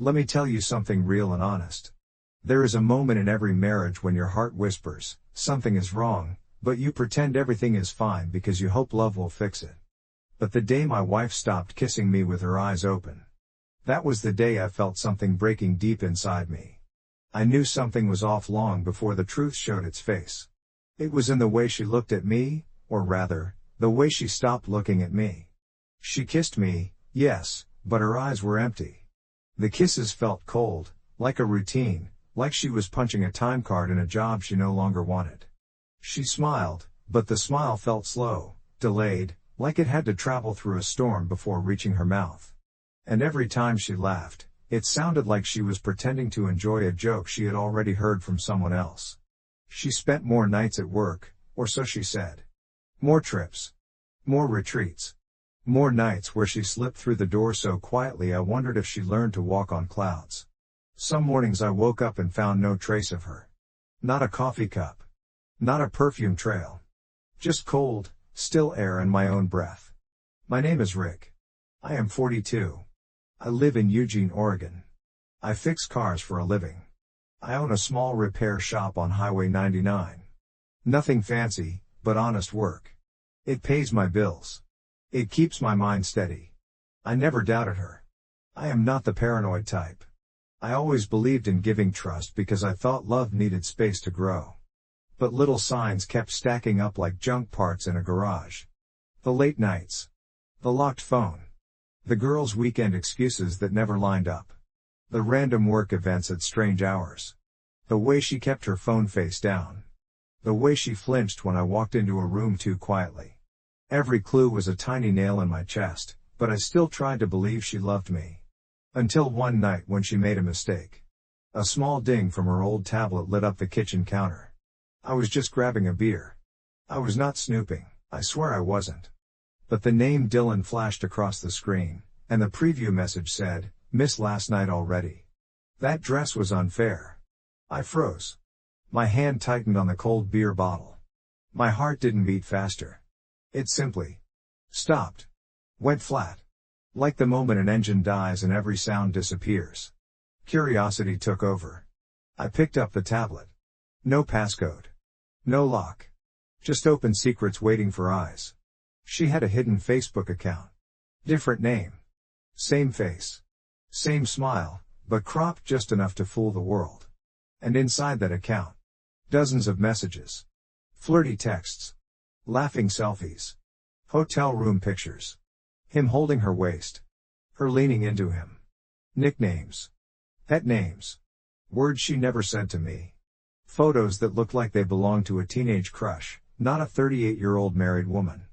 Let me tell you something real and honest. There is a moment in every marriage when your heart whispers, something is wrong, but you pretend everything is fine because you hope love will fix it. But the day my wife stopped kissing me with her eyes open, that was the day I felt something breaking deep inside me. I knew something was off long before the truth showed its face. It was in the way she looked at me, or rather, the way she stopped looking at me. She kissed me, yes, but her eyes were empty. The kisses felt cold, like a routine, like she was punching a time card in a job she no longer wanted. She smiled, but the smile felt slow, delayed, like it had to travel through a storm before reaching her mouth. And every time she laughed, it sounded like she was pretending to enjoy a joke she had already heard from someone else. She spent more nights at work, or so she said. More trips. More retreats. More nights where she slipped through the door so quietly I wondered if she learned to walk on clouds. Some mornings I woke up and found no trace of her. Not a coffee cup. Not a perfume trail. Just cold, still air and my own breath. My name is Rick. I am 42. I live in Eugene, Oregon. I fix cars for a living. I own a small repair shop on Highway 99. Nothing fancy, but honest work. It pays my bills. It keeps my mind steady. I never doubted her. I am not the paranoid type. I always believed in giving trust because I thought love needed space to grow. But little signs kept stacking up like junk parts in a garage. The late nights. The locked phone. The girls' weekend excuses that never lined up. The random work events at strange hours. The way she kept her phone face down. The way she flinched when I walked into a room too quietly. Every clue was a tiny nail in my chest, but I still tried to believe she loved me. Until one night when she made a mistake. A small ding from her old tablet lit up the kitchen counter. I was just grabbing a beer. I was not snooping, I swear I wasn't. But the name Dylan flashed across the screen, and the preview message said, "Missed last night already." That dress was unfair. I froze. My hand tightened on the cold beer bottle. My heart didn't beat faster. It simply stopped. Went flat. Like the moment an engine dies and every sound disappears. Curiosity took over. I picked up the tablet. No passcode. No lock. Just open secrets waiting for eyes. She had a hidden Facebook account. Different name. Same face. Same smile, but cropped just enough to fool the world. And inside that account, dozens of messages. Flirty texts. Laughing selfies. Hotel room pictures. Him holding her waist. Her leaning into him. Nicknames. Pet names. Words she never said to me. Photos that looked like they belonged to a teenage crush, not a 38-year-old married woman.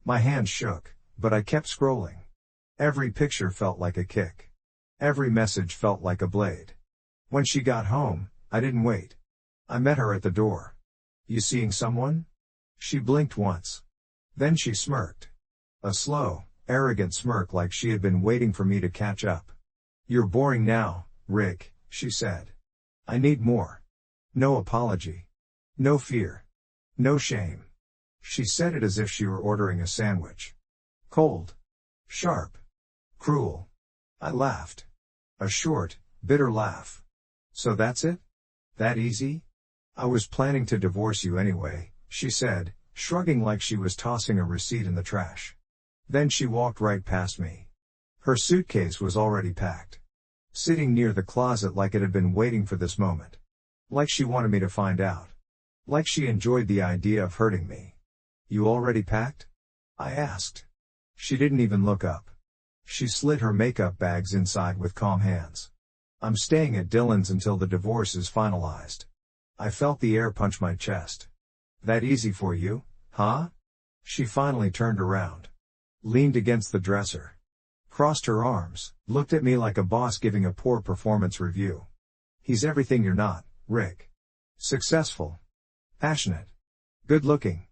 My hands shook, but I kept scrolling. Every picture felt like a kick. Every message felt like a blade. When she got home, I didn't wait. I met her at the door. "You seeing someone?" She blinked once. Then she smirked. A slow, arrogant smirk like she had been waiting for me to catch up. "You're boring now, Rick," she said. "I need more." No apology. No fear. No shame. She said it as if she were ordering a sandwich. Cold. Sharp. Cruel. I laughed. A short, bitter laugh. "So that's it? That easy? I was planning to divorce you anyway," she said, shrugging like she was tossing a receipt in the trash. Then she walked right past me. Her suitcase was already packed. Sitting near the closet like it had been waiting for this moment. Like she wanted me to find out. Like she enjoyed the idea of hurting me. "You already packed?" I asked. She didn't even look up. She slid her makeup bags inside with calm hands. "I'm staying at Dylan's until the divorce is finalized." I felt the air punch my chest. "That easy for you, huh?" She finally turned around. Leaned against the dresser. Crossed her arms, looked at me like a boss giving a poor performance review. "He's everything you're not, Rick. Successful. Passionate. Good looking."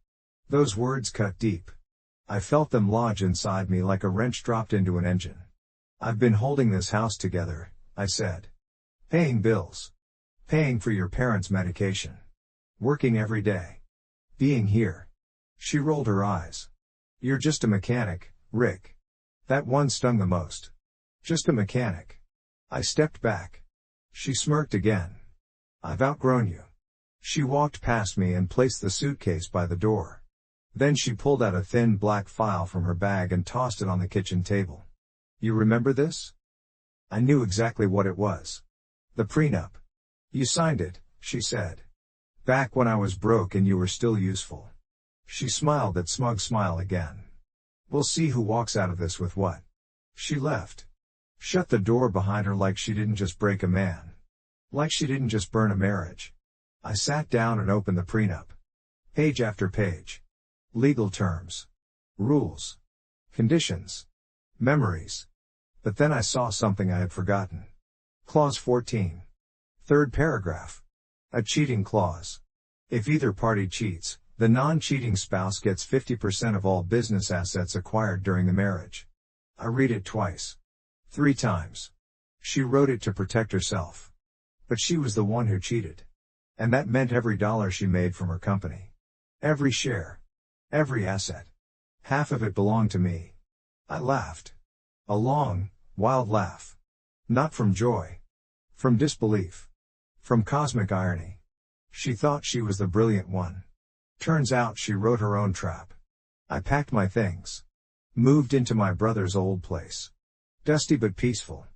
Those words cut deep. I felt them lodge inside me like a wrench dropped into an engine. "I've been holding this house together," I said. "Paying bills. Paying for your parents' medication. Working every day. Being here." She rolled her eyes. "You're just a mechanic, Rick." That one stung the most. Just a mechanic. I stepped back. She smirked again. I've outgrown you. She walked past me and placed the suitcase by the door. Then she pulled out a thin black file from her bag and tossed it on the kitchen table. You remember this? I knew exactly what it was. The prenup. You signed it, she said. Back when I was broke and you were still useful. She smiled that smug smile again. We'll see who walks out of this with what. She left. Shut the door behind her like she didn't just break a man. Like she didn't just burn a marriage. I sat down and opened the prenup. Page after page. Legal terms. Rules. Conditions. Memories. But then I saw something I had forgotten. Clause 14. Third paragraph. A cheating clause. If either party cheats, the non-cheating spouse gets 50% of all business assets acquired during the marriage. I read it twice. 3 times. She wrote it to protect herself. But she was the one who cheated. And that meant every dollar she made from her company. Every share. Every asset. Half of it belonged to me. I laughed. A long, wild laugh. Not from joy. From disbelief. From cosmic irony. She thought she was the brilliant one. Turns out she wrote her own trap. I packed my things. Moved into my brother's old place. Dusty but peaceful.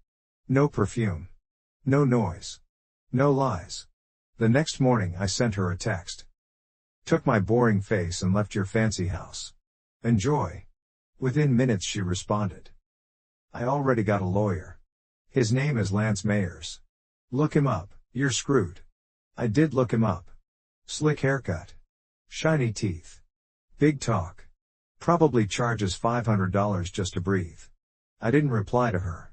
No perfume. No noise. No lies. The next morning I sent her a text. Took my boring face and left your fancy house. Enjoy. Within minutes she responded. I already got a lawyer. His name is Lance Mayers. Look him up, you're screwed. I did look him up. Slick haircut. Shiny teeth. Big talk. Probably charges $500 just to breathe. I didn't reply to her.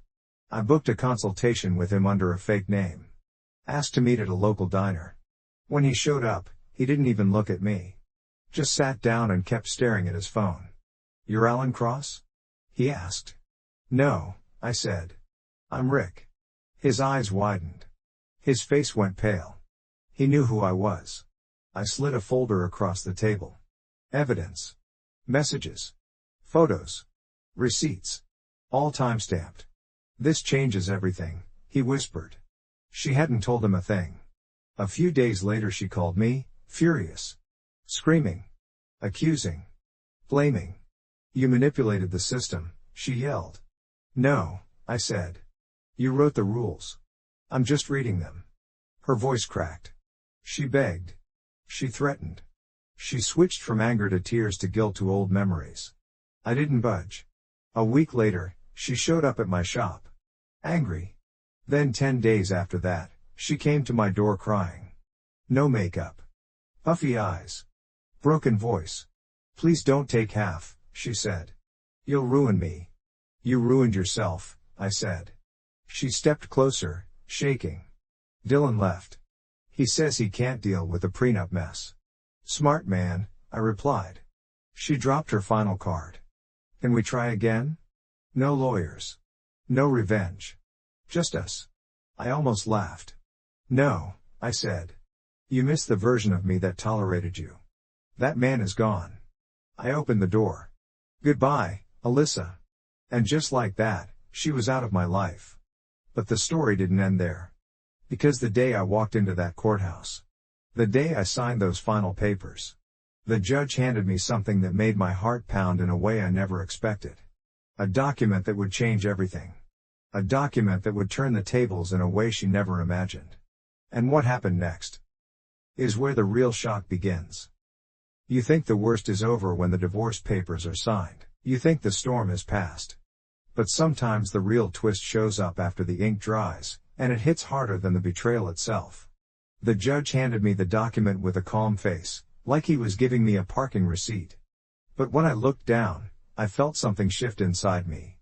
I booked a consultation with him under a fake name. Asked to meet at a local diner. When he showed up, he didn't even look at me. Just sat down and kept staring at his phone. You're Alan Cross? He asked. No, I said. I'm Rick. His eyes widened. His face went pale. He knew who I was. I slid a folder across the table. Evidence. Messages. Photos. Receipts. All time-stamped. This changes everything, he whispered. She hadn't told him a thing. A few days later she called me, furious. Screaming. Accusing. Blaming. You manipulated the system, she yelled. No, I said. You wrote the rules. I'm just reading them. Her voice cracked. She begged. She threatened. She switched from anger to tears to guilt to old memories. I didn't budge. A week later, she showed up at my shop. Angry. Then 10 days after that, she came to my door crying. No makeup. Puffy eyes. Broken voice. Please don't take half, she said. You'll ruin me. You ruined yourself, I said. She stepped closer, shaking. Dylan left. He says he can't deal with the prenup mess. Smart man, I replied. She dropped her final card. Can we try again? No lawyers. No revenge. Just us. I almost laughed. No, I said. You missed the version of me that tolerated you. That man is gone. I opened the door. Goodbye, Alyssa. And just like that, she was out of my life. But the story didn't end there. Because the day I walked into that courthouse, the day I signed those final papers, the judge handed me something that made my heart pound in a way I never expected. A document that would change everything. A document that would turn the tables in a way she never imagined. And what happened next is where the real shock begins. You think the worst is over when the divorce papers are signed. You think the storm has passed. But sometimes the real twist shows up after the ink dries, and it hits harder than the betrayal itself. The judge handed me the document with a calm face, like he was giving me a parking receipt. But when I looked down, I felt something shift inside me.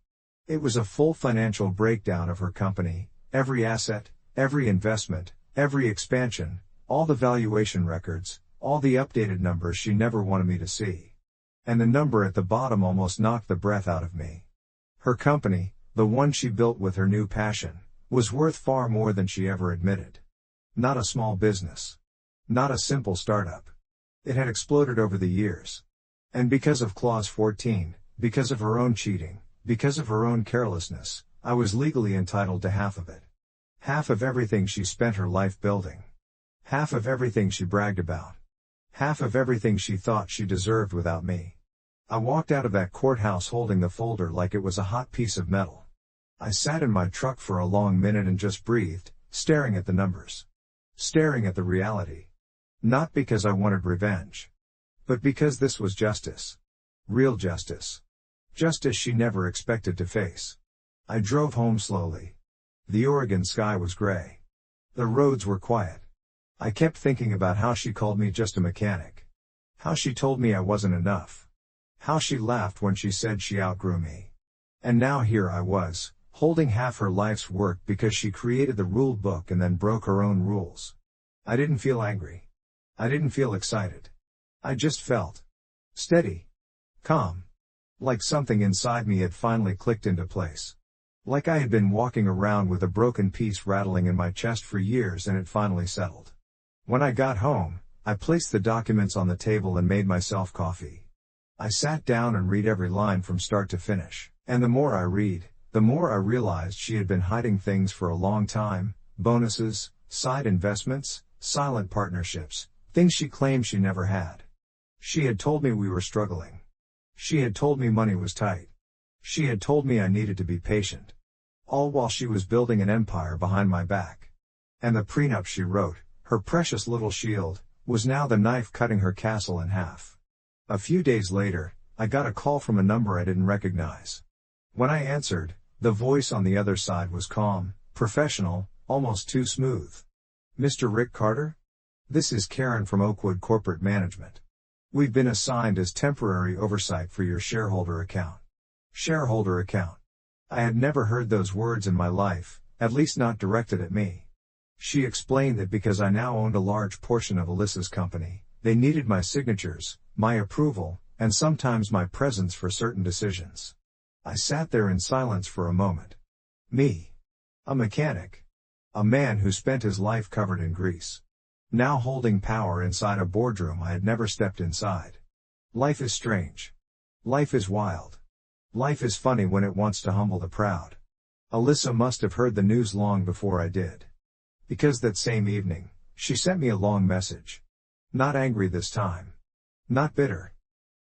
It was a full financial breakdown of her company, every asset, every investment, every expansion, all the valuation records, all the updated numbers she never wanted me to see. And the number at the bottom almost knocked the breath out of me. Her company, the one she built with her new passion, was worth far more than she ever admitted. Not a small business. Not a simple startup. It had exploded over the years. And because of Clause 14, because of her own cheating, because of her own carelessness, I was legally entitled to half of it. Half of everything she spent her life building. Half of everything she bragged about. Half of everything she thought she deserved without me. I walked out of that courthouse holding the folder like it was a hot piece of metal. I sat in my truck for a long minute and just breathed, staring at the numbers. Staring at the reality. Not because I wanted revenge. But because this was justice. Real justice. Justice she never expected to face. I drove home slowly. The Oregon sky was gray. The roads were quiet. I kept thinking about how she called me just a mechanic. How she told me I wasn't enough. How she laughed when she said she outgrew me. And now here I was, holding half her life's work because she created the rule book and then broke her own rules. I didn't feel angry. I didn't feel excited. I just felt steady. Calm. Like something inside me had finally clicked into place. Like I had been walking around with a broken piece rattling in my chest for years and it finally settled. When I got home, I placed the documents on the table and made myself coffee. I sat down and read every line from start to finish. And the more I read, the more I realized she had been hiding things for a long time, bonuses, side investments, silent partnerships, things she claimed she never had. She had told me we were struggling. She had told me money was tight. She had told me I needed to be patient. All while she was building an empire behind my back. And the prenup she wrote, her precious little shield, was now the knife cutting her castle in half. A few days later, I got a call from a number I didn't recognize. When I answered, the voice on the other side was calm, professional, almost too smooth. Mr. Rick Carter? This is Karen from Oakwood Corporate Management. We've been assigned as temporary oversight for your shareholder account. Shareholder account. I had never heard those words in my life, at least not directed at me. She explained that because I now owned a large portion of Alyssa's company, they needed my signatures, my approval, and sometimes my presence for certain decisions. I sat there in silence for a moment. Me. A mechanic. A man who spent his life covered in grease. Now holding power inside a boardroom I had never stepped inside. Life is strange. Life is wild. Life is funny when it wants to humble the proud. Alyssa must have heard the news long before I did. Because that same evening, she sent me a long message. Not angry this time. Not bitter.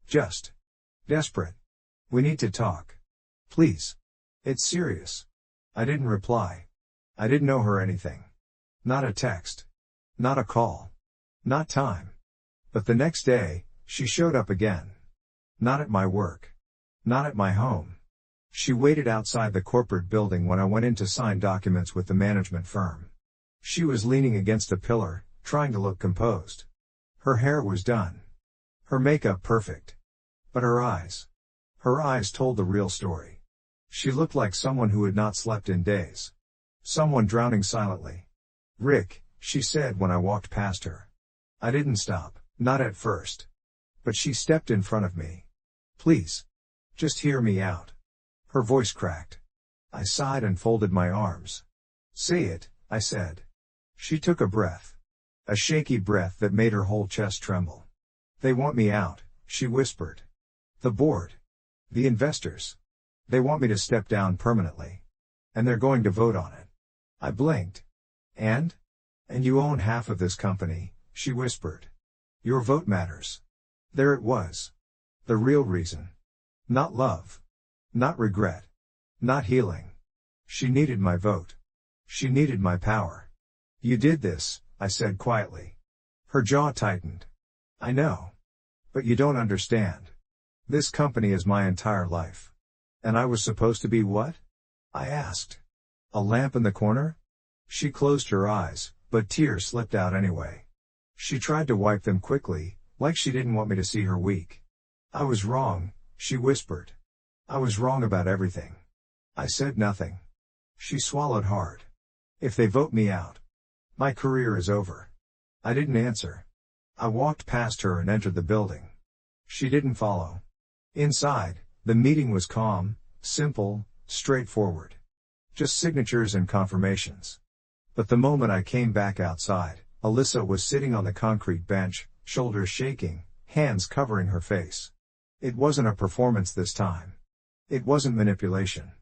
Just desperate. We need to talk. Please. It's serious. I didn't reply. I didn't owe her anything. Not a text. Not a call. Not time. But the next day, she showed up again. Not at my work. Not at my home. She waited outside the corporate building when I went in to sign documents with the management firm. She was leaning against a pillar, trying to look composed. Her hair was done. Her makeup perfect. But her eyes told the real story. She looked like someone who had not slept in days. Someone drowning silently. Rick, she said when I walked past her. I didn't stop, not at first. But she stepped in front of me. Please. Just hear me out. Her voice cracked. I sighed and folded my arms. Say it, I said. She took a breath. A shaky breath that made her whole chest tremble. They want me out, she whispered. The board. The investors. They want me to step down permanently. And they're going to vote on it. I blinked. And you own half of this company, she whispered. Your vote matters. There it was. The real reason. Not love. Not regret. Not healing. She needed my vote. She needed my power. You did this, I said quietly. Her jaw tightened. I know. But you don't understand. This company is my entire life. And I was supposed to be what? I asked. A lamp in the corner? She closed her eyes, but tears slipped out anyway. She tried to wipe them quickly, like she didn't want me to see her weak. I was wrong, she whispered. I was wrong about everything. I said nothing. She swallowed hard. If they vote me out, my career is over. I didn't answer. I walked past her and entered the building. She didn't follow. Inside, the meeting was calm, simple, straightforward. Just signatures and confirmations. But the moment I came back outside, Alyssa was sitting on the concrete bench, shoulders shaking, hands covering her face. It wasn't a performance this time. It wasn't manipulation.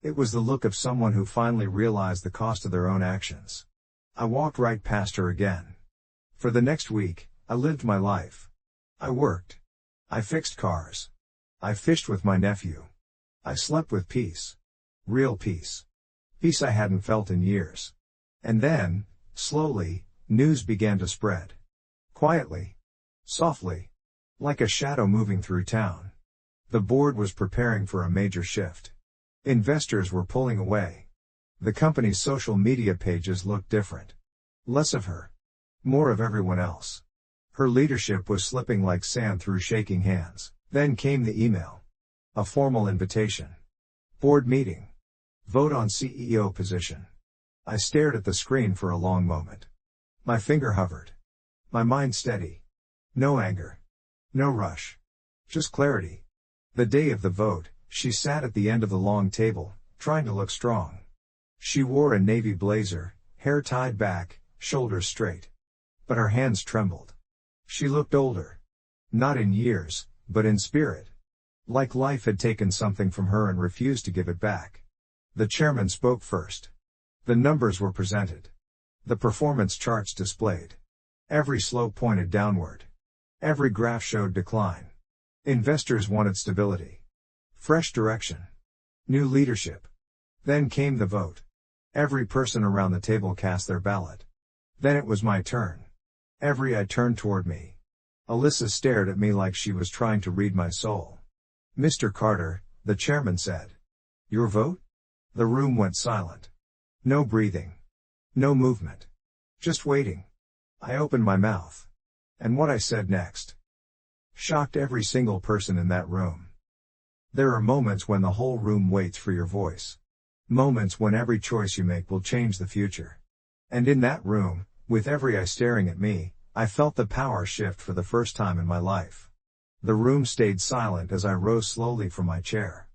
It was the look of someone who finally realized the cost of their own actions. I walked right past her again. For the next week, I lived my life. I worked. I fixed cars. I fished with my nephew. I slept with peace. Real peace. Peace I hadn't felt in years. And then, slowly, news began to spread. Quietly. Softly. Like a shadow moving through town. The board was preparing for a major shift. Investors were pulling away. The company's social media pages looked different. Less of her. More of everyone else. Her leadership was slipping like sand through shaking hands. Then came the email. A formal invitation. Board meeting. Vote on CEO position. I stared at the screen for a long moment. My finger hovered. My mind steady. No anger. No rush. Just clarity. The day of the vote, she sat at the end of the long table, trying to look strong. She wore a navy blazer, hair tied back, shoulders straight. But her hands trembled. She looked older. Not in years, but in spirit. Like life had taken something from her and refused to give it back. The chairman spoke first. The numbers were presented. The performance charts displayed. Every slope pointed downward. Every graph showed decline. Investors wanted stability. Fresh direction. New leadership. Then came the vote. Every person around the table cast their ballot. Then it was my turn. Every eye turned toward me. Alyssa stared at me like she was trying to read my soul. Mr. Carter, the chairman said. Your vote? The room went silent. No breathing. No movement. Just waiting. I opened my mouth. And what I said next shocked every single person in that room. There are moments when the whole room waits for your voice. Moments when every choice you make will change the future. And in that room, with every eye staring at me, I felt the power shift for the first time in my life. The room stayed silent as I rose slowly from my chair.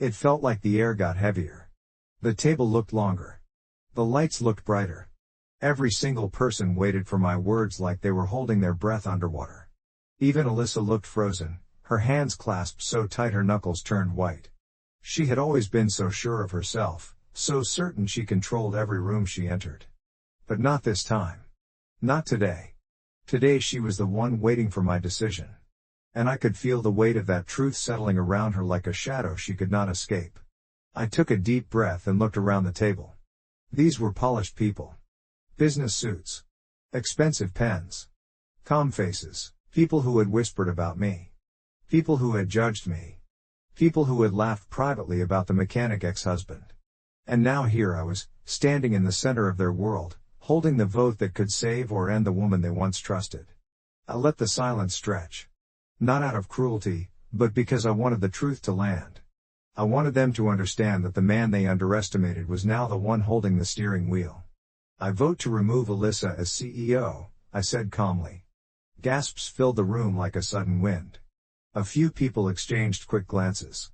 It felt like the air got heavier. The table looked longer. The lights looked brighter. Every single person waited for my words like they were holding their breath underwater. Even Alyssa looked frozen, her hands clasped so tight her knuckles turned white. She had always been so sure of herself, so certain she controlled every room she entered. But not this time. Not today. Today she was the one waiting for my decision. And I could feel the weight of that truth settling around her like a shadow she could not escape. I took a deep breath and looked around the table. These were polished people. Business suits. Expensive pens. Calm faces. People who had whispered about me. People who had judged me. People who had laughed privately about the mechanic ex-husband. And now here I was, standing in the center of their world, holding the vote that could save or end the woman they once trusted. I let the silence stretch. Not out of cruelty, but because I wanted the truth to land. I wanted them to understand that the man they underestimated was now the one holding the steering wheel. I vote to remove Alyssa as CEO, I said calmly. Gasps filled the room like a sudden wind. A few people exchanged quick glances.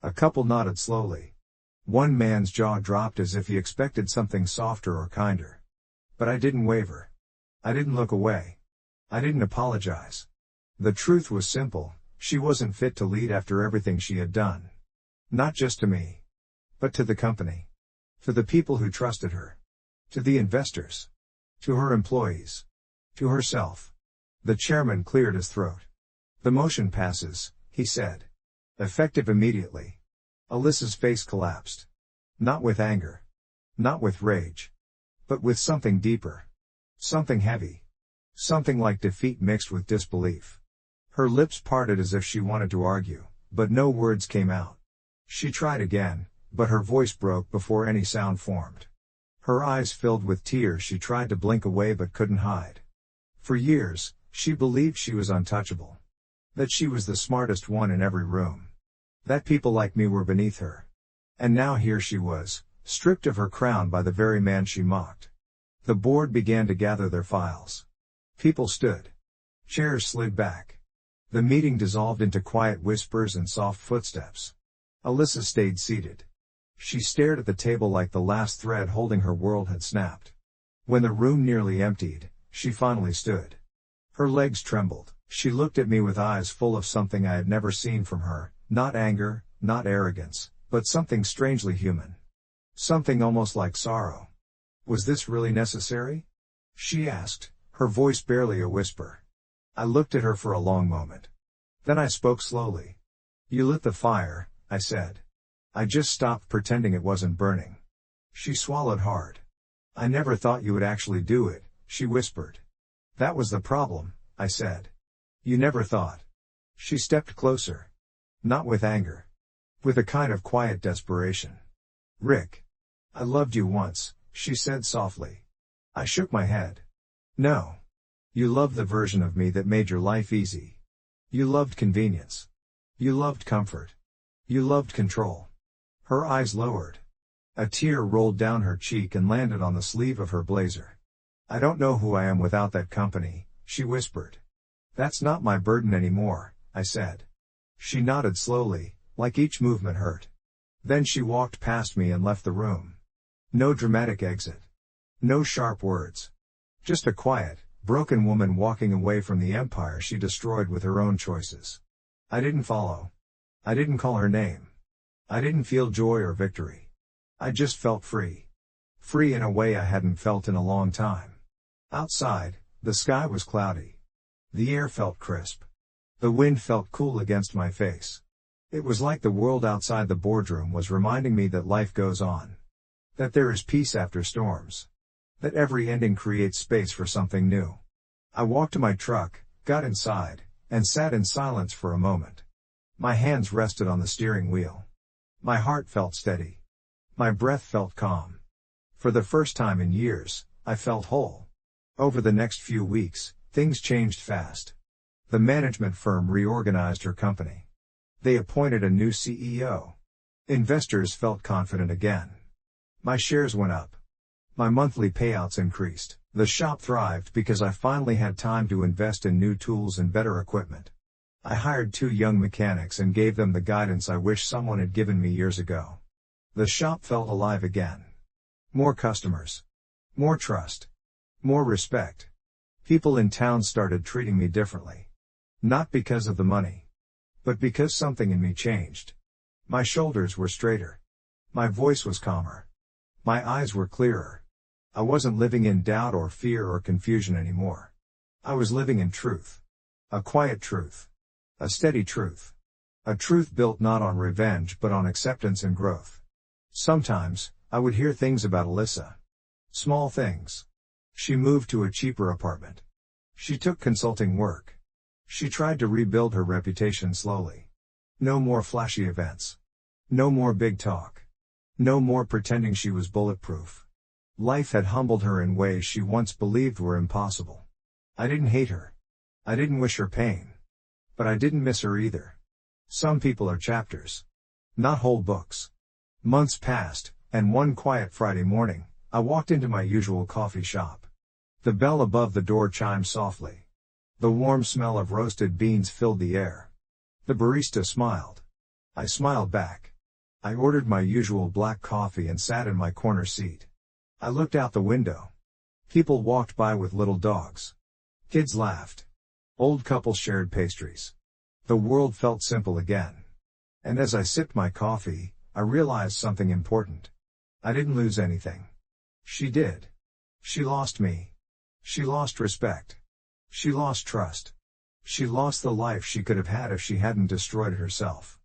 A couple nodded slowly. One man's jaw dropped as if he expected something softer or kinder. But I didn't waver. I didn't look away. I didn't apologize. The truth was simple, she wasn't fit to lead after everything she had done. Not just to me. But to the company. To the people who trusted her. To the investors. To her employees. To herself. The chairman cleared his throat. The motion passes, he said. Effective immediately. Alyssa's face collapsed. Not with anger. Not with rage. But with something deeper. Something heavy. Something like defeat mixed with disbelief. Her lips parted as if she wanted to argue, but no words came out. She tried again, but her voice broke before any sound formed. Her eyes filled with tears she tried to blink away but couldn't hide. For years, she believed she was untouchable. That she was the smartest one in every room. That people like me were beneath her. And now here she was, stripped of her crown by the very man she mocked. The board began to gather their files. People stood. Chairs slid back. The meeting dissolved into quiet whispers and soft footsteps. Alyssa stayed seated. She stared at the table like the last thread holding her world had snapped. When the room nearly emptied, she finally stood. Her legs trembled. She looked at me with eyes full of something I had never seen from her, not anger, not arrogance, but something strangely human. Something almost like sorrow. Was this really necessary? She asked, her voice barely a whisper. I looked at her for a long moment. Then I spoke slowly. You lit the fire, I said. I just stopped pretending it wasn't burning. She swallowed hard. I never thought you would actually do it, she whispered. That was the problem, I said. You never thought. She stepped closer. Not with anger. With a kind of quiet desperation. Rick. I loved you once, she said softly. I shook my head. No. You loved the version of me that made your life easy. You loved convenience. You loved comfort. You loved control. Her eyes lowered. A tear rolled down her cheek and landed on the sleeve of her blazer. I don't know who I am without that company, she whispered. That's not my burden anymore, I said. She nodded slowly, like each movement hurt. Then she walked past me and left the room. No dramatic exit. No sharp words. Just a quiet, broken woman walking away from the empire she destroyed with her own choices. I didn't follow. I didn't call her name. I didn't feel joy or victory. I just felt free. Free in a way I hadn't felt in a long time. Outside, the sky was cloudy. The air felt crisp. The wind felt cool against my face. It was like the world outside the boardroom was reminding me that life goes on. That there is peace after storms. That every ending creates space for something new. I walked to my truck, got inside, and sat in silence for a moment. My hands rested on the steering wheel. My heart felt steady. My breath felt calm. For the first time in years, I felt whole. Over the next few weeks, things changed fast. The management firm reorganized her company. They appointed a new CEO. Investors felt confident again. My shares went up. My monthly payouts increased. The shop thrived because I finally had time to invest in new tools and better equipment. I hired 2 young mechanics and gave them the guidance I wish someone had given me years ago. The shop felt alive again. More customers. More trust. More respect. People in town started treating me differently. Not because of the money. But because something in me changed. My shoulders were straighter. My voice was calmer. My eyes were clearer. I wasn't living in doubt or fear or confusion anymore. I was living in truth. A quiet truth. A steady truth. A truth built not on revenge but on acceptance and growth. Sometimes, I would hear things about Alyssa. Small things. She moved to a cheaper apartment. She took consulting work. She tried to rebuild her reputation slowly. No more flashy events. No more big talk. No more pretending she was bulletproof. Life had humbled her in ways she once believed were impossible. I didn't hate her. I didn't wish her pain. But I didn't miss her either. Some people are chapters. Not whole books. Months passed, and one quiet Friday morning, I walked into my usual coffee shop. The bell above the door chimed softly. The warm smell of roasted beans filled the air. The barista smiled. I smiled back. I ordered my usual black coffee and sat in my corner seat. I looked out the window. People walked by with little dogs. Kids laughed. Old couples shared pastries. The world felt simple again. And as I sipped my coffee, I realized something important. I didn't lose anything. She did. She lost me. She lost respect. She lost trust. She lost the life she could have had if she hadn't destroyed it herself.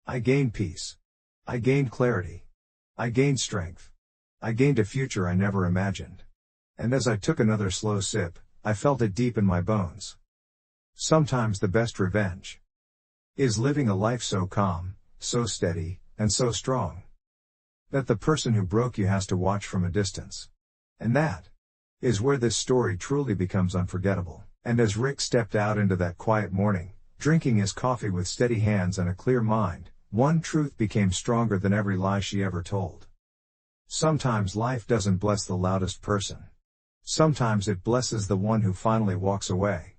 I gained peace. I gained clarity. I gained strength. I gained a future I never imagined. And as I took another slow sip, I felt it deep in my bones. Sometimes the best revenge is living a life so calm, so steady, and so strong that the person who broke you has to watch from a distance. And that is where this story truly becomes unforgettable. And as Rick stepped out into that quiet morning, drinking his coffee with steady hands and a clear mind, one truth became stronger than every lie she ever told. Sometimes life doesn't bless the loudest person. Sometimes it blesses the one who finally walks away.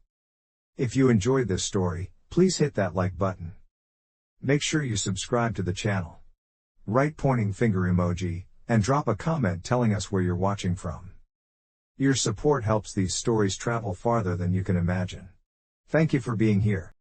If you enjoyed this story, please hit that like button. Make sure you subscribe to the channel. Write pointing finger emoji, and drop a comment telling us where you're watching from. Your support helps these stories travel farther than you can imagine. Thank you for being here.